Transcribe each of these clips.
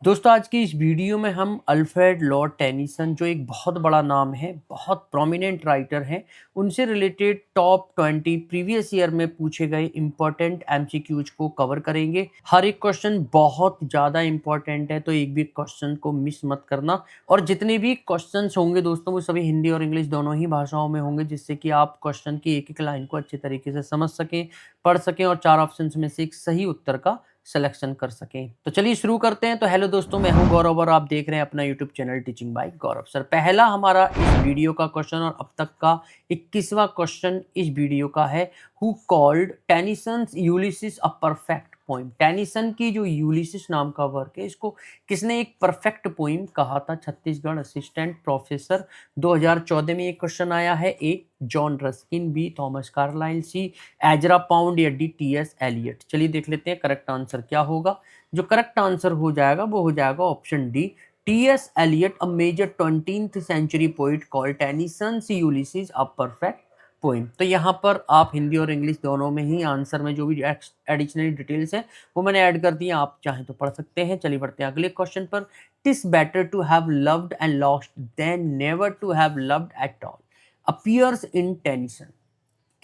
दोस्तों आज की इस वीडियो में हम अल्फ्रेड लॉर्ड टेनिसन जो एक बहुत बड़ा नाम है, बहुत प्रोमिनेंट राइटर हैं, उनसे रिलेटेड टॉप 20 प्रीवियस ईयर में पूछे गए इंपॉर्टेंट एमसीक्यूज को कवर करेंगे। हर एक क्वेश्चन बहुत ज़्यादा इंपॉर्टेंट है, तो एक भी क्वेश्चन को मिस मत करना। और जितने भी क्वेश्चंस होंगे दोस्तों वो सभी हिंदी और इंग्लिश दोनों ही भाषाओं में होंगे, जिससे कि आप क्वेश्चन की एक एक लाइन को अच्छे तरीके से समझ सकें, पढ़ सकें और 4 ऑप्शंस में से एक सही उत्तर का सिलेक्शन कर सकें। तो चलिए शुरू करते हैं। तो हेलो दोस्तों, मैं हूं गौरव और आप देख रहे हैं अपना यूट्यूब चैनल टीचिंग बाय गौरव सर। पहला हमारा इस वीडियो का क्वेश्चन और अब तक का 21वां क्वेश्चन इस वीडियो का है, who called Tennyson's Ulysses a perfect poem. Tennyson की जो यूलिसिस नाम का वर्क है, इसको किसने एक परफेक्ट पोइम कहा था? Chhattisgarh assistant professor. 2014 में ये क्वेश्चन आया है। A John Ruskin, B Thomas Carlyle, C Ezra Pound या डी टी.एस. एलियट। चलिए देख लेते हैं करेक्ट आंसर क्या होगा। जो करेक्ट आंसर हो जाएगा वो हो जाएगा option D, T S. Eliot, a major 20th century poet called Tennyson's Ulysses a perfect poem. तो यहाँ पर आप हिंदी और इंग्लिश दोनों में ही आंसर में जो भी एडिशनल डिटेल्स है वो मैंने ऐड कर दिया, आप चाहें तो पढ़ सकते हैं। चलिए बढ़ते हैं अगले क्वेश्चन पर। TISS better to have loved and lost then never to have loved at all appears in Tennyson.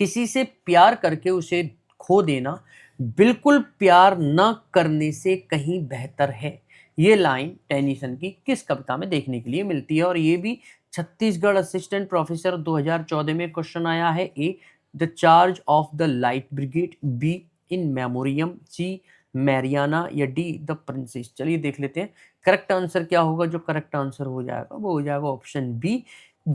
किसी से प्यार करके उसे खो देना बिल्कुल प्यार न करने से कहीं बेहतर है। ये लाइन टेनिसन की किस कविता में देखने के लिए मिलती है? और ये भी छत्तीसगढ़ असिस्टेंट प्रोफेसर 2014 में क्वेश्चन आया है। A the charge of the light brigade, B in memoriam, C Mariana या डी द प्रिंसेस। चलिए देख लेते हैं करेक्ट आंसर क्या होगा। जो करेक्ट आंसर हो जाएगा वो हो जाएगा option B.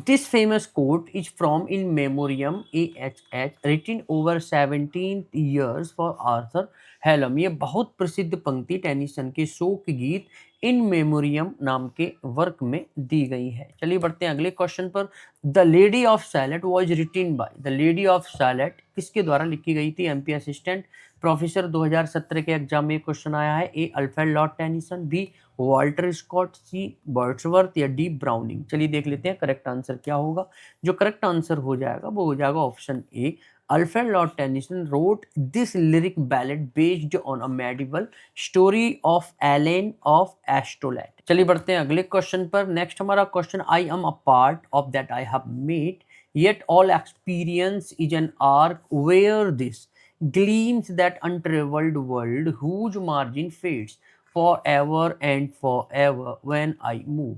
This famous quote is from In Memoriam AHH, written over 17 years for Arthur Hallam। ये बहुत प्रसिद्ध पंक्ति टेनिसन के शोक गीत इन मेमोरियम नाम के वर्क में दी गई है। चलिए बढ़ते हैं अगले क्वेश्चन पर। The lady of Shalott was written by. The lady of Shalott किसके द्वारा लिखी गई थी? एमपी असिस्टेंट प्रोफेसर 2017 के एग्जाम में क्वेश्चन आया है। A Alfred Lord Tennyson, B Walter Scott, C Wordsworth या डी ब्राउनिंग। चलिए देख लेते हैं करेक्ट आंसर क्या होगा। जो करेक्ट आंसर हो जाएगा वो हो जाएगा option A. Alfred Lord Tennyson wrote this lyric ballad based on a medieval story of Elaine of Astolat. चलिए बढ़ते हैं अगले क्वेश्चन पर। नेक्स्ट हमारा question, I am a part of that I have met yet all experience is an arc where this gleams that untraveled world whose margin fades forever and forever when I move।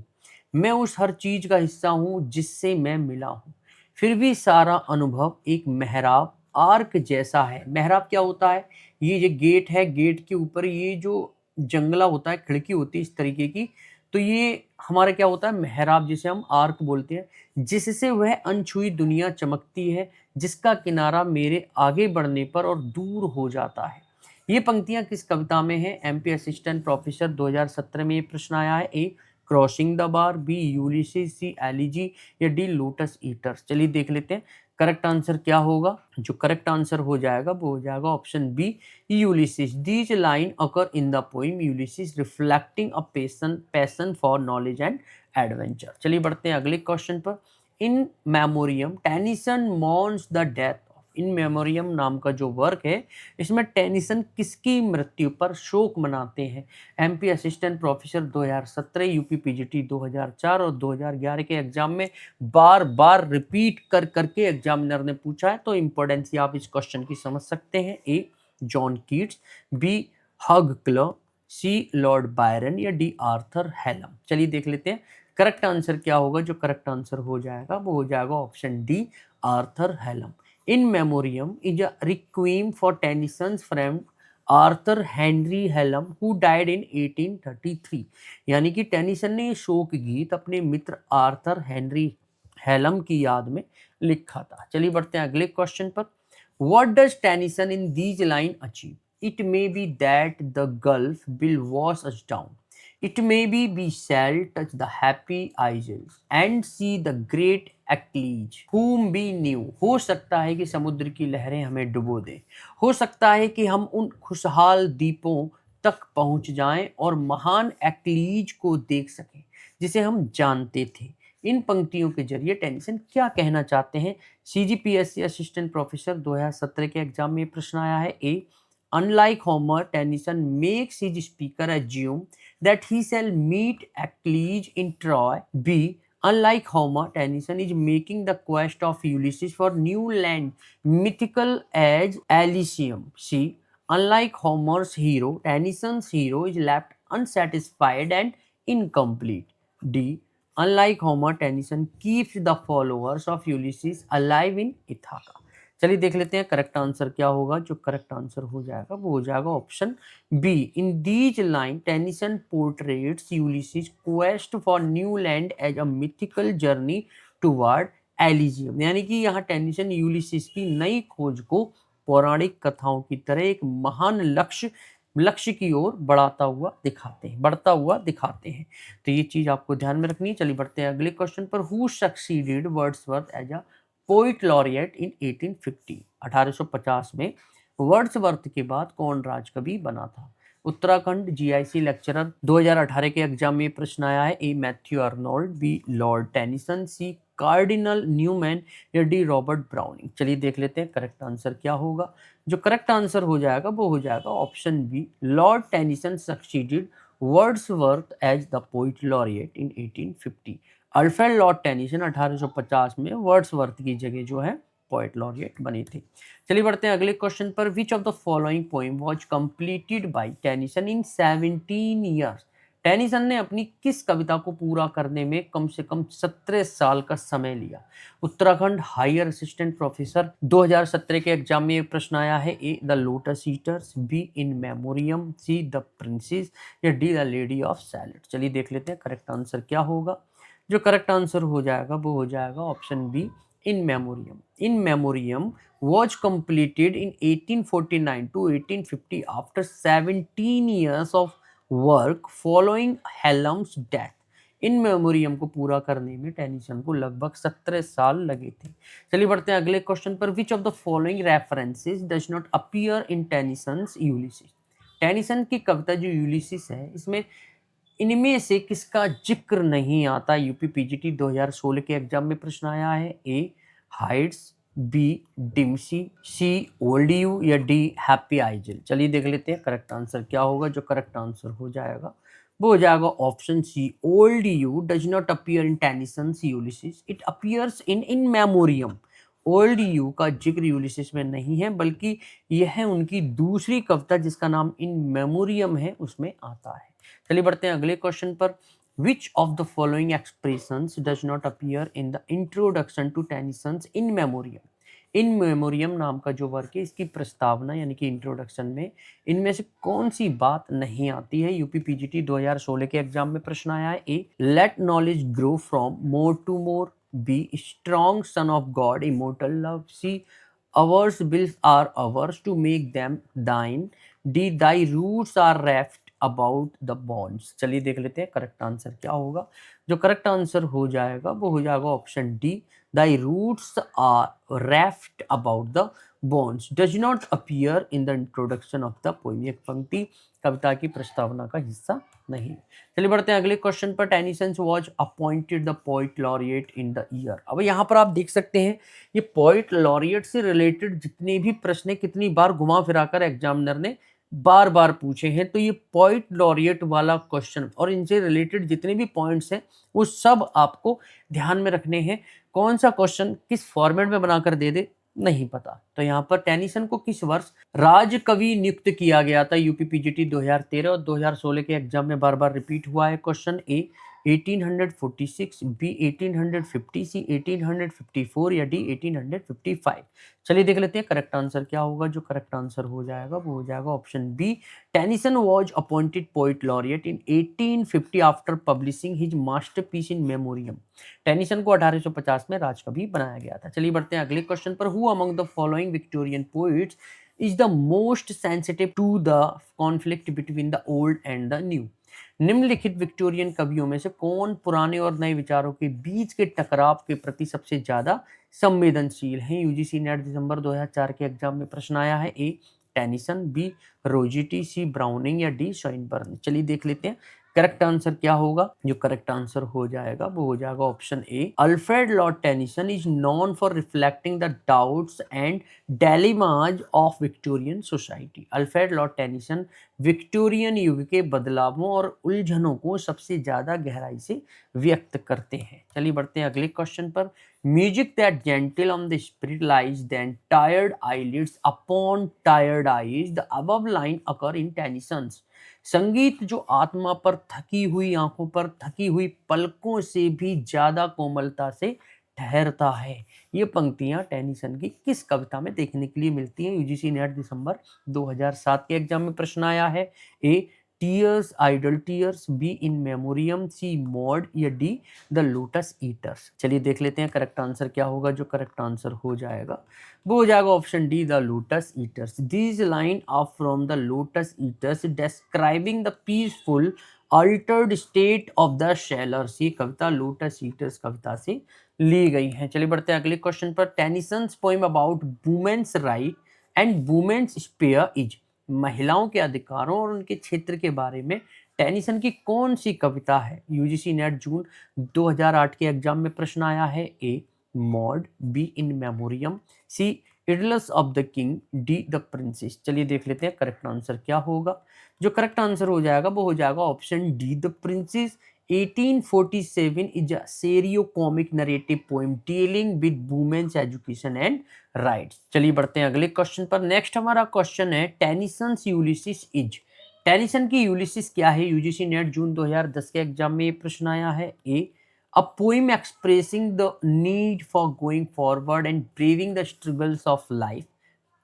मैं उस हर चीज का हिस्सा हूं जिससे मैं मिला हूं, फिर भी सारा अनुभव एक मेहराब आर्क जैसा है। मेहराब क्या होता है? ये गेट है, गेट के ऊपर ये जो जंगला होता है, खिड़की होती है इस तरीके की, तो ये हमारा क्या होता है? मेहराब, जिसे हम आर्क बोलते हैं, जिससे वह अनछुई दुनिया चमकती है, जिसका किनारा मेरे आगे बढ़ने पर और दूर हो जाता है। ये पंक्तियां किस कविता में है? एमपी असिस्टेंट प्रोफेसर 2017 में ये प्रश्न आया है। A crossing the bar, B Ulysses, C elegy या डी लोटस ईटर्स। चलिए देख लेते हैं करेक्ट आंसर क्या होगा। जो करेक्ट आंसर हो जाएगा वो हो जाएगा option B, Ulysses. These line occur in the poem Ulysses reflecting a passion for knowledge and adventure. चलिए बढ़ते हैं अगले क्वेश्चन पर। In memoriam Tennyson mourns the death of. इन मेमोरियम नाम का जो वर्क है, इसमें टेनिसन किसकी मृत्यु पर शोक मनाते हैं? MP assistant professor 2017, UP PGT 2004 और 2011 के एग्जाम में बार बार रिपीट कर करके एग्जामिनर ने पूछा है, तो इंपॉर्टेंस आप इस क्वेश्चन की समझ सकते हैं। ए जॉन कीट्स, बी हग क्लो, सी लॉर्ड बायरन या डी आर्थर हेलम। चलिए देख लेते हैं करेक्ट आंसर क्या होगा। जो करेक्ट आंसर हो जाएगा वो हो जाएगा option D, Arthur Hallam. In memoriam is a requiem for Tennyson's friend Arthur Henry Hallam who died in 1833। यानी कि टेनिसन ने ये शोक गीत अपने मित्र आर्थर हेनरी हेलम की याद में लिखा था। चलिए बढ़ते हैं अगले क्वेश्चन पर। What does Tennyson in these line achieve? It may be that the gulf will wash us down, it may be we shall touch the happy isles and see the great Achilles whom we knew। हो सकता है कि समुद्र की लहरें हमें डुबो दें, हो सकता है कि हम उन खुशहाल द्वीपों तक पहुंच जाएं और महान एक्लीज को देख सकें जिसे हम जानते थे। इन पंक्तियों के जरिए टेनिसन क्या कहना चाहते हैं? सीजीपीएससी असिस्टेंट प्रोफेसर 2017 के एग्जाम में प्रश्न आया है। A unlike Homer Tennyson makes his speaker assume that he shall meet Achilles in Troy. B. Unlike Homer, Tennyson is making the quest of Ulysses for new land mythical as Elysium. C. Unlike Homer's hero, Tennyson's hero is left unsatisfied and incomplete. D. Unlike Homer, Tennyson keeps the followers of Ulysses alive in Ithaca. चलिए देख लेते हैं correct answer क्या होगा। जो correct answer हो जाएगा वो हो जाएगा option B. In these line Tennyson portrays Ulysses quest for new land as a mythical journey toward Elysium. यानी कि यहाँ टेनिसन यूलिसिस की नई खोज को पौराणिक कथाओं की तरह एक महान लक्ष्य की ओर बढ़ता हुआ दिखाते हैं। तो ये चीज आपको ध्यान में रखनी है। चलिए बढ़ते हैं अगले क्वेश्चन पर। Who succeeded Wordsworth as a poet laureate in 1850। 1850 में वर्ड्सवर्थ के बाद कौन राजकवि बना था? उत्तराखंड जीआईसी लेक्चरर 2018 के एग्जाम में प्रश्न आया है। A Matthew Arnold, B Lord Tennyson, C Cardinal Newman या डी रॉबर्ट ब्राउनिंग। चलिए देख लेते हैं करेक्ट आंसर क्या होगा। जो करेक्ट आंसर हो जाएगा वो हो जाएगा option B. Lord Tennyson succeeded Wordsworth as the poet laureate in 1850। Alfred Lord Tennyson 1850 में वर्ड्सवर्थ की जगह जो है पोइट लॉरिएट बनी थी। चलिए बढ़ते हैं अगले क्वेश्चन पर। Which of the following poem was completed by Tennyson in 17 years. Tennyson ने अपनी किस कविता को पूरा करने में कम से कम 17 साल का समय लिया? उत्तराखंड हायर असिस्टेंट प्रोफेसर 2017 के एग्जाम में एक प्रश्न आया है। A the lotus eaters, B in memoriam, C the princess या D the lady of Shalott. चलिए देख लेते हैं करेक्ट आंसर क्या होगा। जो करेक्ट आंसर हो जाएगा वो हो जाएगा option B in Memoriam. In memoriam was completed in 1849 to 1850 after 17 years of work following Hallam's death। In memoriam को पूरा करने में टेनिसन को लगभग 17 साल लगे थे। चलिए बढ़ते हैं अगले क्वेश्चन पर। Which of the following references does not appear in Tennyson's Ulysses. Tennyson की कविता जो यूलिसिस है इसमें इनमें से किसका जिक्र नहीं आता? यूपी पीजीटी 2016 के एग्जाम में प्रश्न आया है। ए हाइट्स, बी डिम्सी, सी ओल्ड यू या डी हैप्पी आइजल। चलिए देख लेते हैं करेक्ट आंसर क्या होगा। जो करेक्ट आंसर हो जाएगा वो हो जाएगा option C. Old yew does not appear in Tennyson's Ulysses, it appears in Memoriam. Old yew का जिक्र यूलिसिस में नहीं है बल्कि यह उनकी दूसरी कविता जिसका नाम इन मेमोरियम है उसमें आता है। चलिए बढ़ते हैं अगले क्वेश्चन पर। Which of the following expressions does not appear in the introduction to Tennyson's In Memoriam. In memoriam नाम का जो वर्क है इसकी प्रस्तावना यानी कि इंट्रोडक्शन में इनमें से कौन सी बात नहीं आती है? यूपी पीजीटी 2016 के एग्जाम में प्रश्न आया है। A let knowledge grow from more to more, B strong son of God immortal love, C ours wills are ours to make them thine, D thy roots are wrapped about the bones. चलिए देख लेते हैं correct answer क्या होगा। जो correct answer हो जाएगा वो हो जाएगा option D. Thy roots are wrapped about the bones does not appear in the introduction of the poem. एक पंक्ति कविता की प्रस्तावना का हिस्सा नहीं। चलिए बढ़ते हैं अगले क्वेश्चन पर। Tennyson was appointed the poet laureate in the year. अब यहाँ पर आप देख सकते हैं ये पोइट लॉरिएट से रिलेटेड जितने भी प्रश्न कितनी बार घुमा फिराकर एग्जामिनर ने बार बार पूछे हैं। तो ये पोइट लॉरिएट वाला क्वेश्चन और इनसे रिलेटेड जितने भी पॉइंट्स हैं वो सब आपको ध्यान में रखने हैं। कौन सा क्वेश्चन किस फॉर्मेट में बनाकर दे दे नहीं पता। तो यहाँ पर टेनिसन को किस वर्ष राजकवि नियुक्त किया गया था? यूपी पीजीटी 2013 और 2016 के एग्जाम में बार बार रिपीट हुआ है क्वेश्चन। ए 1846, बी 1850, सी 1854 या डी 1855। चलिए देख लेते हैं करेक्ट आंसर क्या होगा। जो करेक्ट आंसर हो जाएगा वो हो जाएगा option B. Tennyson was appointed poet laureate in 1850 after publishing his masterpiece In memoriam. Tennyson को 1850 में राजकवि बनाया गया था। चलिए बढ़ते हैं अगले क्वेश्चन पर। Who among the following Victorian poets is the most sensitive to the conflict between the old and the new. निम्नलिखित विक्टोरियन कवियों में से कौन पुराने और नए विचारों के बीच के टकराव के प्रति सबसे ज्यादा संवेदनशील है? यूजीसी नेट दिसंबर 2004 के एग्जाम में प्रश्न आया है। ए टेनिसन, बी रोजिटी, सी ब्राउनिंग या डी स्वइनबर्न। चलिए देख लेते हैं करेक्ट आंसर क्या होगा? जो करेक्ट आंसर हो जाएगा वो हो जाएगा option A. Alfred Lord Tennyson is known for reflecting the doubts and dilemmas of Victorian society. Alfred Lord Tennyson Victorian युग के बदलावों और उलझनों को सबसे ज्यादा गहराई से व्यक्त करते हैं। चलिए बढ़ते हैं अगले क्वेश्चन पर। Music that gentle on the spirit lies than tired eyelids upon tired eyes, the above line occur in Tennyson's. संगीत जो आत्मा पर थकी हुई आंखों पर थकी हुई पलकों से भी ज्यादा कोमलता से ठहरता है। ये पंक्तियां टेनिसन की किस कविता में देखने के लिए मिलती हैं? यूजीसी नेट दिसंबर 2007 के एग्जाम में प्रश्न आया है। A tears idle tears, B in memoriam, C Maud, या डी द लोटस ईटर्स। चलिए देख लेते हैं करेक्ट आंसर क्या होगा। जो करेक्ट आंसर हो जाएगा वो हो जाएगा option D the lotus eaters. These line are from the lotus eaters describing the peaceful altered state of the sailors. ये कविता लोटस ईटर्स कविता से ली गई है। चलिए बढ़ते हैं अगले क्वेश्चन पर। Tennyson's poem about women's right and women's sphere is. महिलाओं के अधिकारों और उनके क्षेत्र के बारे में टेनिसन की कौन सी कविता है? यूजीसी नेट जून 2008 के एग्जाम में प्रश्न आया है। A Maud, B in memoriam, C idylls of the king, D the princess. चलिए देख लेते हैं करेक्ट आंसर क्या होगा। जो करेक्ट आंसर हो जाएगा वो हो जाएगा option D the princess. 1847 is a serio-comic narrative poem dealing with women's education and rights। चलिए बढ़ते हैं अगले क्वेश्चन पर। नेक्स्ट हमारा क्वेश्चन है टेनिसन्स यूलिसिस इज। टेनिसन की यूलिसिस क्या है? यूजीसी नेट जून 2010 के एग्जाम में ये प्रश्न आया है। A a poem expressing the need for going forward and braving the struggles of life.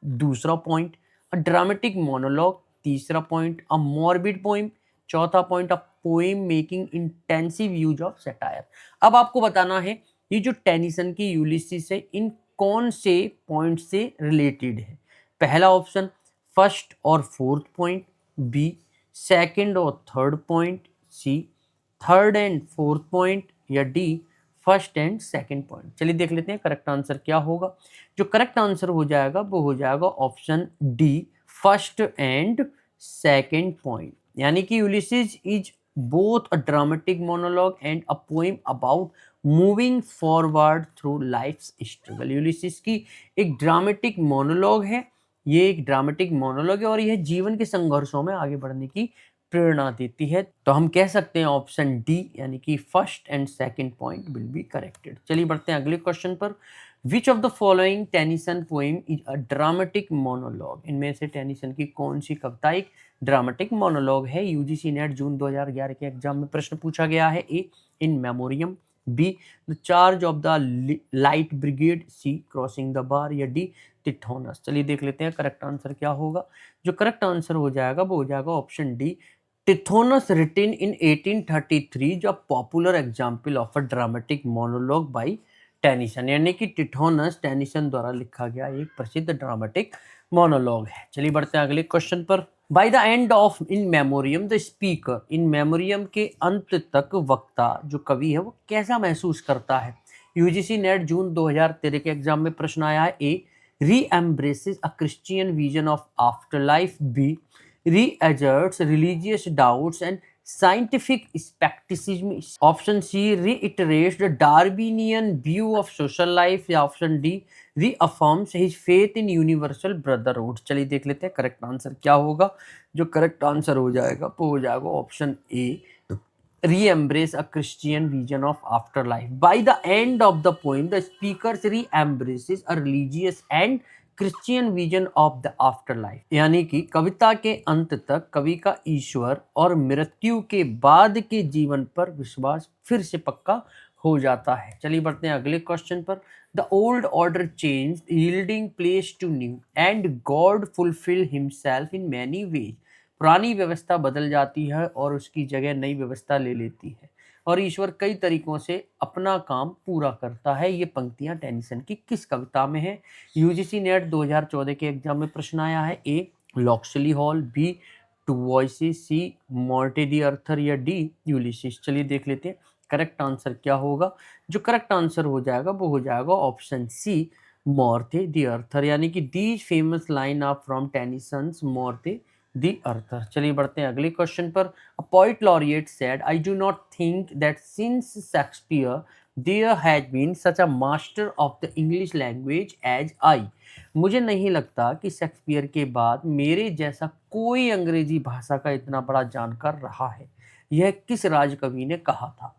दूसरा पॉइंट अ ड्रामेटिक मोनोलॉग। तीसरा पॉइंट अ मॉर्बिड पोएम। चौथा point a poem making intensive use of satire. अब आपको बताना है ये जो Tennyson की यूलिसिस है इन कौन से पॉइंट से रिलेटेड है। पहला ऑप्शन फर्स्ट और फोर्थ पॉइंट, बी सेकंड और third point, C third and fourth point, या D first and second point. चलिए देख लेते हैं करेक्ट आंसर क्या होगा। जो करेक्ट आंसर हो जाएगा वो हो जाएगा option D first and second point. यानी कि Ulysses is both a dramatic monologue and a poem about moving forward through life's struggle. Ulysses की एक ड्रामेटिक मोनोलॉग है, ये एक ड्रामेटिक मोनोलॉग है और यह जीवन के संघर्षों में आगे बढ़ने की प्रेरणा देती है। तो हम कह सकते हैं ऑप्शन डी यानी कि first and second point will be corrected. चलिए बढ़ते हैं अगले क्वेश्चन पर। Which of the following Tennyson poem is a dramatic monologue. इनमें से टेनिसन की कौन सी कविता एक ड्रामेटिक मोनोलॉग है? यूजीसी नेट जून 2011 के एग्जाम में प्रश्न पूछा गया है। A in memoriam, B the charge of the light brigade, C crossing the bar, या डी टिथोनस। चलिए देख लेते हैं करेक्ट आंसर क्या होगा। जो करेक्ट आंसर हो जाएगा वो हो जाएगा ऑप्शन डी टिथोनस, written in 1833, जो popular example of a dramatic monologue by Tennyson. यानी कि टिथोनस टेनिसन द्वारा लिखा गया एक प्रसिद्ध ड्रामेटिक मोनोलॉग है। चलिए बढ़ते हैं अगले क्वेश्चन पर। बाय द एंड ऑफ इन memoriam the speaker. In memoriam के अंत तक वक्ता जो कवि है वो कैसा महसूस करता है? यूजीसी नेट जून 2013 के एग्जाम में प्रश्न आया है। A re embraces a Christian vision of after life, B reasserts religious doubts and scientific skepticism, option C reiterates the Darwinian view of social life, या option D reaffirms his faith in universal brotherhood। चलिए देख लेते हैं correct answer क्या होगा। जो correct answer हो जाएगा वो हो जाएगा option A re-embrace a Christian vision of afterlife. By the end of the poem, the speaker re-embraces a religious and Christian vision of the after life. यानी कि कविता के अंत तक कवि का ईश्वर और मृत्यु के बाद के जीवन पर विश्वास फिर से पक्का हो जाता है। चलिए बढ़ते हैं अगले क्वेश्चन पर। The old order change yielding place to new and God fulfil himself in many ways. पुरानी व्यवस्था बदल जाती है और उसकी जगह नई व्यवस्था ले लेती है और ईश्वर कई तरीकों से अपना काम पूरा करता है। ये पंक्तियां टेनिसन की किस कविता में है? यूजीसी नेट 2014 के एग्जाम में प्रश्न आया है। ए लॉक्सली हॉल, बी टू वॉइसेस, सी मॉर्टे दी अर्थर, या डी यूलिसिस। चलिए देख लेते हैं करेक्ट आंसर क्या होगा। जो करेक्ट आंसर हो जाएगा वो हो जाएगा ऑप्शन सी मॉर्टे दी अर्थर। यानी कि these famous line are from Tennyson's Morte d'Arthur. चलिए बढ़ते हैं अगले क्वेश्चन पर। A poet laureate said I do not think that since Shakespeare there has been such a master of the English language as I. मुझे नहीं लगता कि Shakespeare के बाद मेरे जैसा कोई अंग्रेजी भाषा का इतना बड़ा जानकार रहा है। यह किस राजकवि ने कहा था?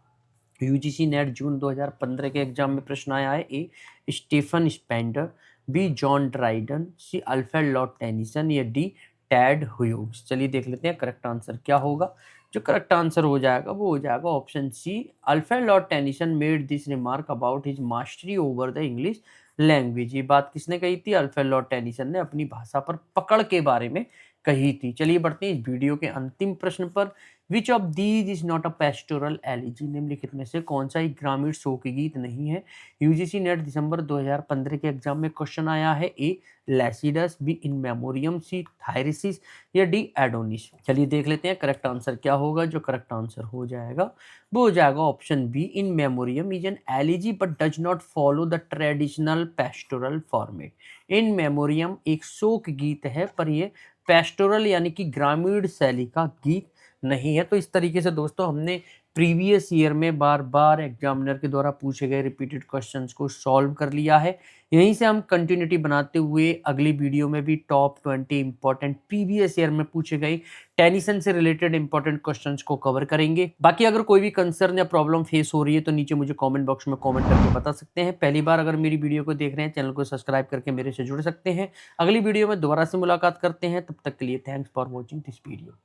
यूजीसी नेट जून 2015 के एग्जाम में प्रश्न आया है। A Stephen Spender, B John Dryden, C Alfred Lord Tennyson या डी टैड ह्यूग्स। चलिए देख लेते हैं करेक्ट आंसर क्या होगा। जो करेक्ट आंसर हो जाएगा वो हो जाएगा option C, Alfred Lord Tennyson made this remark about his mastery over the English language. ये बात किसने कही थी? अल्फ्रेड लॉर्ड टेनिसन ने अपनी भाषा पर पकड़ के बारे में कही थी। चलिए बढ़ते हैं इस वीडियो के अंतिम प्रश्न पर। Which of these is not a pastoral elegy? निम्नलिखित में से कौन सा एक ग्रामीण शोक गीत नहीं है? यूजीसी नेट दिसंबर 2015 के एग्जाम में क्वेश्चन आया है। ए लैसिडस, बी इन मेमोरियम, सी थायरिसिस या डी एडोनिस। चलिए देख लेते हैं करेक्ट आंसर क्या होगा। जो करेक्ट आंसर हो जाएगा वो हो जाएगा option B, in memoriam is an elegy but does not follow the traditional pastoral format. In Memoriam एक शोक गीत है पर ये पेस्टोरल यानी कि ग्रामीण शैली का गीत नहीं है। तो इस तरीके से दोस्तों हमने प्रीवियस ईयर में बार बार एग्जामिनर के द्वारा पूछे गए रिपीटेड क्वेश्चंस को सॉल्व कर लिया है। यहीं से हम कंटिन्यूटी बनाते हुए अगली वीडियो में भी टॉप 20 इंपॉर्टेंट प्रीवियस ईयर में पूछे गए टेनिसन से रिलेटेड इंपॉर्टेंट क्वेश्चंस को कवर करेंगे। बाकी अगर कोई भी कंसर्न या प्रॉब्लम फेस हो रही है तो नीचे मुझे कमेंट बॉक्स में कमेंट करके बता सकते हैं। पहली बार अगर मेरी वीडियो को देख रहे हैं, चैनल को सब्सक्राइब करके मेरे से जुड़ सकते हैं। अगली वीडियो में दोबारा से मुलाकात करते हैं, तब तक के लिए thanks for watching this video.